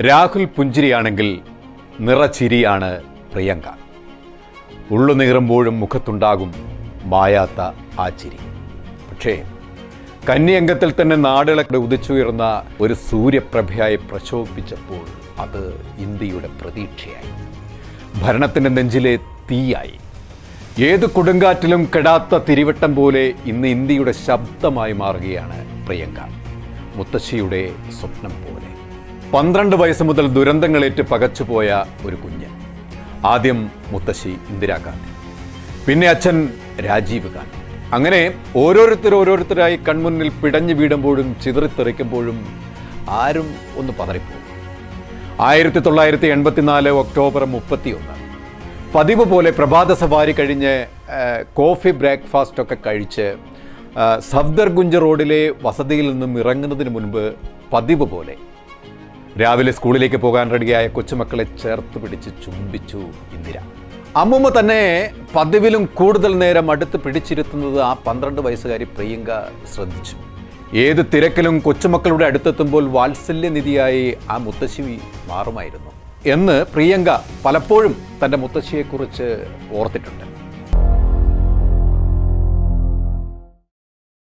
രാഹുൽ പുഞ്ചിരിയാണെങ്കിൽ നിറച്ചിരിയാണ് പ്രിയങ്ക. ഉള്ളു നീറുമ്പോഴും മുഖത്തുണ്ടാകും മായാത്ത ആ ചിരി. പക്ഷേ കന്യംഗത്തിൽ തന്നെ നാടുകളെ ഉദിച്ചുയർന്ന ഒരു സൂര്യപ്രഭയായി പ്രശോഭിപ്പിച്ചപ്പോൾ അത് ഇന്ത്യയുടെ പ്രതീക്ഷയായി, ഭരണത്തിൻ്റെ നെഞ്ചിലെ തീയായി. ഏത് കൊടുങ്കാറ്റിലും കെടാത്ത തിരിവട്ടം പോലെ ഇന്ന് ഇന്ത്യയുടെ ശബ്ദമായി മാറുകയാണ് പ്രിയങ്ക, മുത്തശ്ശിയുടെ സ്വപ്നം പോലെ. 12 വയസ്സ് മുതൽ ദുരന്തങ്ങളേറ്റ് പകച്ചുപോയ ഒരു കുഞ്ഞ്. ആദ്യം മുത്തശ്ശി ഇന്ദിരാഗാന്ധി, പിന്നെ അച്ഛൻ രാജീവ് ഗാന്ധി. അങ്ങനെ ഓരോരുത്തരായി കൺമുന്നിൽ പിടഞ്ഞു വീടുമ്പോഴും ചിതറിത്തെറിക്കുമ്പോഴും ആരും ഒന്ന് പതറിപ്പോകും. 1984 ഒക്ടോബർ 31 പതിവ് പോലെ പ്രഭാത സവാരി കഴിഞ്ഞ് കോഫി ബ്രേക്ക്ഫാസ്റ്റൊക്കെ കഴിച്ച് സഫ്ദർഗുഞ്ച് റോഡിലെ വസതിയിൽ നിന്നും ഇറങ്ങുന്നതിന് മുൻപ് പതിവ് പോലെ രാവിലെ സ്കൂളിലേക്ക് പോകാൻ റെഡിയായ കൊച്ചുമക്കളെ ചേർത്ത് പിടിച്ച് ചുംബിച്ചു ഇന്ദിര. അമ്മൂമ്മ തന്നെ പതിവിലും കൂടുതൽ നേരം അടുത്ത് പിടിച്ചിരുത്തുന്നത് ആ 12 വയസ്സുകാരി പ്രിയങ്ക ശ്രദ്ധിച്ചു. ഏത് തിരക്കിലും കൊച്ചുമക്കളുടെ അടുത്തെത്തുമ്പോൾ വാത്സല്യനിധിയായി ആ മുത്തശ്ശി മാറുമായിരുന്നു എന്ന് പ്രിയങ്ക പലപ്പോഴും തൻ്റെ മുത്തശ്ശിയെക്കുറിച്ച് ഓർത്തിട്ടുണ്ട്.